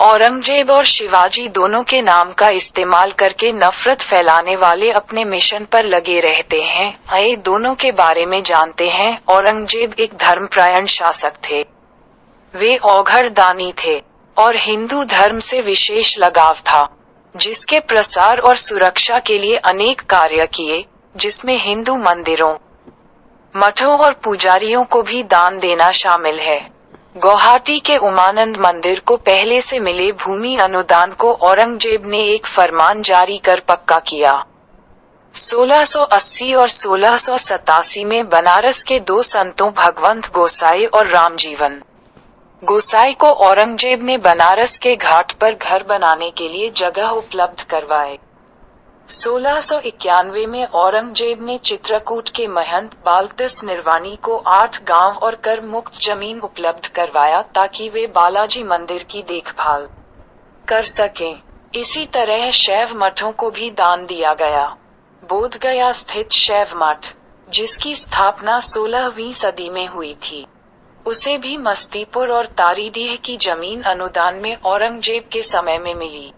औरंगजेब और शिवाजी दोनों के नाम का इस्तेमाल करके नफरत फैलाने वाले अपने मिशन पर लगे रहते हैं। आइए दोनों के बारे में जानते हैं। औरंगजेब एक धर्मपरायण शासक थे। वे औघड़ दानी थे और हिंदू धर्म से विशेष लगाव था, जिसके प्रसार और सुरक्षा के लिए अनेक कार्य किए, जिसमें हिंदू मंदिरों, मठों और पुजारियों को भी दान देना शामिल है। गुवाहाटी के उमानंद मंदिर को पहले से मिले भूमि अनुदान को औरंगजेब ने एक फरमान जारी कर पक्का किया। 1680 और 1687 में बनारस के दो संतों भगवंत गोसाई और रामजीवन गोसाई को औरंगजेब ने बनारस के घाट पर घर बनाने के लिए जगह उपलब्ध करवाए। 1691 में औरंगजेब ने चित्रकूट के महंत बालकदास निर्वाणी को 8 गांव और कर मुक्त जमीन उपलब्ध करवाया ताकि वे बालाजी मंदिर की देखभाल कर सकें। इसी तरह शैव मठों को भी दान दिया गया। बोधगया स्थित शैव मठ, जिसकी स्थापना 16वीं सदी में हुई थी, उसे भी मस्तीपुर और तारीडीह की जमीन अनुदान में औरंगजेब के समय में मिली।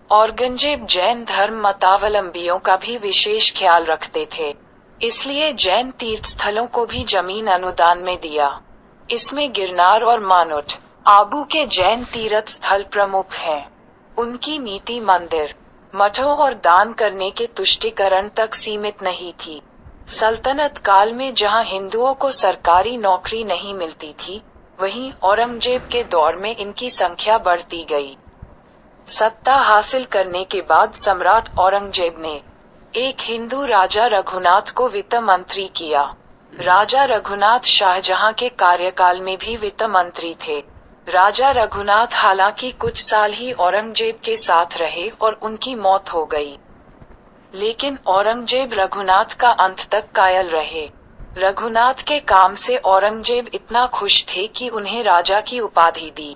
औरंगजेब जैन धर्म मतावलंबियों का भी विशेष ख्याल रखते थे, इसलिए जैन तीर्थस्थलों को भी जमीन अनुदान में दिया। इसमें गिरनार और मानोट, आबू के जैन तीर्थ स्थल प्रमुख हैं। उनकी नीति मंदिर, मठों और दान करने के तुष्टीकरण तक सीमित नहीं थी। सल्तनत काल में जहां हिंदुओं को सरकारी नौकरी नहीं मिलती थी, वहीं औरंगजेब के दौर में इनकी संख्या बढ़ती गई। सत्ता हासिल करने के बाद सम्राट औरंगजेब ने एक हिंदू राजा रघुनाथ को वित्त मंत्री किया। राजा रघुनाथ शाहजहां के कार्यकाल में भी वित्त मंत्री थे। राजा रघुनाथ हालांकि कुछ साल ही औरंगजेब के साथ रहे और उनकी मौत हो गई, लेकिन औरंगजेब रघुनाथ का अंत तक कायल रहे। रघुनाथ के काम से औरंगजेब इतना खुश थे कि उन्हें राजा की उपाधि दी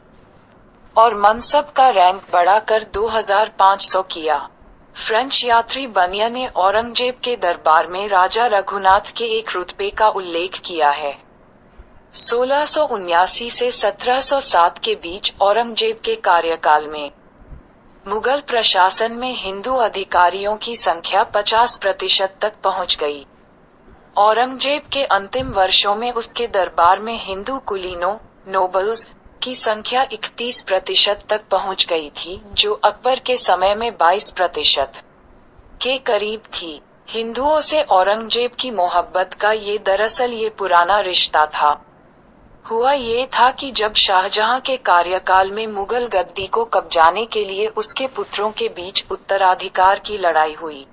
और मनसब का रैंक बढ़ाकर 2500 किया। फ्रेंच यात्री बनिया ने औरंगजेब के दरबार में राजा रघुनाथ के एक रुतबे का उल्लेख किया है। 1679 से 1707 के बीच औरंगजेब के कार्यकाल में मुगल प्रशासन में हिंदू अधिकारियों की संख्या 50% तक पहुंच गई। औरंगजेब के अंतिम वर्षों में उसके दरबार में हिंदू कुलीनों, नोबल्स की संख्या 31% तक पहुंच गई थी, जो अकबर के समय में 22% के करीब थी। हिंदुओं से औरंगजेब की मोहब्बत का ये दरअसल ये पुराना रिश्ता था। हुआ ये था कि जब शाहजहां के कार्यकाल में मुगल गद्दी को कब्जाने के लिए उसके पुत्रों के बीच उत्तराधिकार की लड़ाई हुई,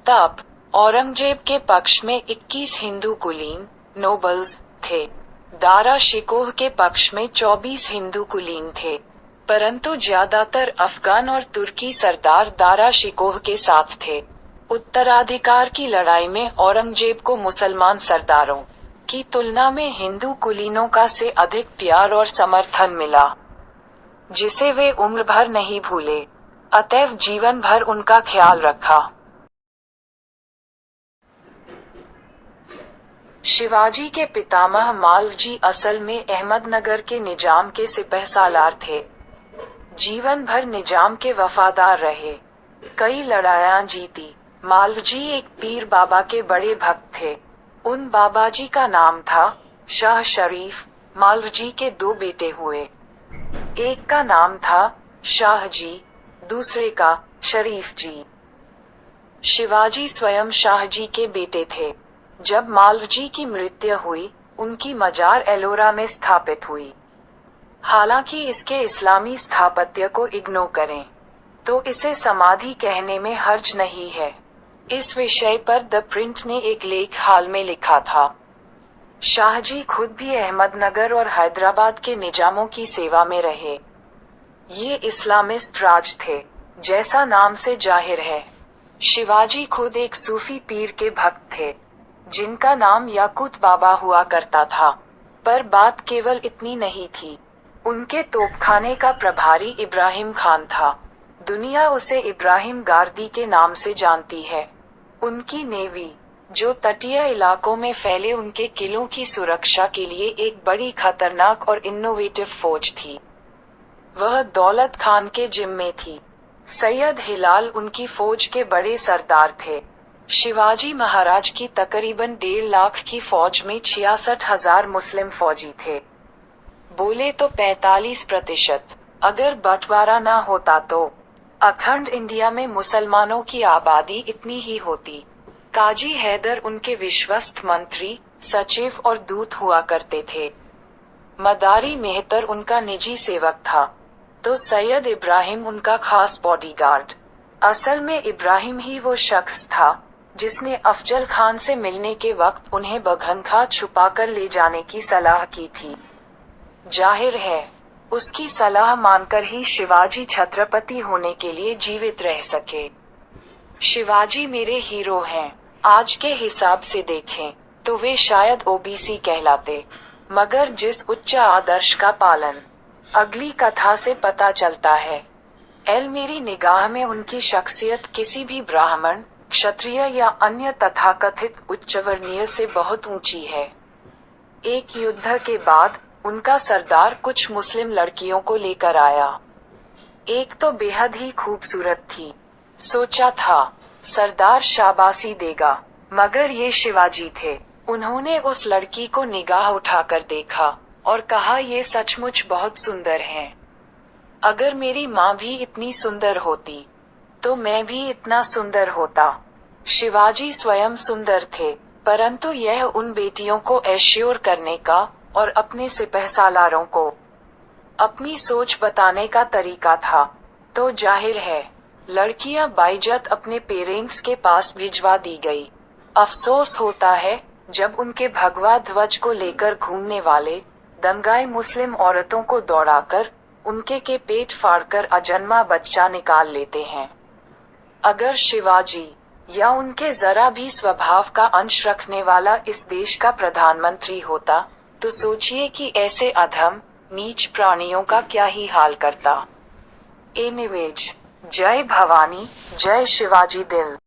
तब औरंगजेब के पक्ष में 21 हिंदू कुलीन, नोबल्स थे। दारा शिकोह के पक्ष में 24 हिंदू कुलीन थे, परंतु ज्यादातर अफगान और तुर्की सरदार दारा शिकोह के साथ थे। उत्तराधिकार की लड़ाई में औरंगजेब को मुसलमान सरदारों की तुलना में हिंदू कुलीनों का से अधिक प्यार और समर्थन मिला, जिसे वे उम्र भर नहीं भूले। अतएव जीवन भर उनका ख्याल रखा। शिवाजी के पितामह मालवजी असल में अहमदनगर के निजाम के सिपहसालार थे। जीवन भर निजाम के वफादार रहे, कई लड़ाइयां जीती। मालवजी एक पीर बाबा के बड़े भक्त थे। उन बाबाजी का नाम था शाह शरीफ। मालवजी के 2 बेटे हुए, एक का नाम था शाह जी, दूसरे का शरीफ जी। शिवाजी स्वयं शाह जी के बेटे थे। जब मालवजी की मृत्यु हुई, उनकी मजार एलोरा में स्थापित हुई। हालांकि इसके इस्लामी स्थापत्य को इग्नोर करें तो इसे समाधि कहने में हर्ज नहीं है। इस विषय पर द प्रिंट ने एक लेख हाल में लिखा था। शाहजी खुद भी अहमदनगर और हैदराबाद के निजामों की सेवा में रहे। ये इस्लामिस्ट राज थे, जैसा नाम से जाहिर है। शिवाजी खुद एक सूफी पीर के भक्त थे, जिनका नाम याकूत बाबा हुआ करता था। पर बात केवल इतनी नहीं थी। उनके तोपखाने का प्रभारी इब्राहिम खान था। दुनिया उसे इब्राहिम गार्दी के नाम से जानती है। उनकी नेवी, जो तटीय इलाकों में फैले उनके किलों की सुरक्षा के लिए एक बड़ी खतरनाक और इनोवेटिव फौज थी, वह दौलत खान के जिम्मे थी। सैयद हिलाल उनकी फौज के बड़े सरदार थे। शिवाजी महाराज की तकरीबन 1.5 लाख की फौज में 66,000 मुस्लिम फौजी थे। बोले तो 45%। अगर बंटवारा न होता तो अखंड इंडिया में मुसलमानों की आबादी इतनी ही होती। काजी हैदर उनके विश्वस्त मंत्री, सचिव और दूत हुआ करते थे। मदारी मेहतर उनका निजी सेवक था, तो सैयद इब्राहिम उनका खास बॉडीगार्ड। असल में इब्राहिम ही वो शख्स था जिसने अफजल खान से मिलने के वक्त उन्हें बघनखा छुपाकर ले जाने की सलाह की थी। जाहिर है, उसकी सलाह मानकर ही शिवाजी छत्रपति होने के लिए जीवित रह सके। शिवाजी मेरे हीरो हैं। आज के हिसाब से देखें तो वे शायद ओबीसी कहलाते, मगर जिस उच्च आदर्श का पालन अगली कथा से पता चलता है, मेरी निगाह में उनकी शख्सियत किसी भी ब्राह्मण, क्षत्रिय या अन्य तथाकथित उच्चवर्णीय से बहुत ऊंची है। एक युद्ध के बाद उनका सरदार कुछ मुस्लिम लड़कियों को लेकर आया। एक तो बेहद ही खूबसूरत थी। सोचा था सरदार शाबाशी देगा, मगर ये शिवाजी थे। उन्होंने उस लड़की को निगाह उठाकर देखा और कहा, ये सचमुच बहुत सुंदर है। अगर मेरी माँ भी इतनी सुंदर होती तो मैं भी इतना सुंदर होता। शिवाजी स्वयं सुंदर थे, परंतु यह उन बेटियों को एश्योर करने का और अपने सिपहसालारों को अपनी सोच बताने का तरीका था। तो जाहिर है, लड़कियां बाइज्जत अपने पेरेंट्स के पास भिजवा दी गई। अफसोस होता है जब उनके भगवा ध्वज को लेकर घूमने वाले दंगाई मुस्लिम औरतों को दौड़ाकर उनके के पेट फाड़कर अजन्मा बच्चा निकाल लेते हैं। अगर शिवाजी या उनके जरा भी स्वभाव का अंश रखने वाला इस देश का प्रधानमंत्री होता, तो सोचिए कि ऐसे अधम, नीच प्राणियों का क्या ही हाल करता। एनीवेज, जय भवानी, जय शिवाजी दिल।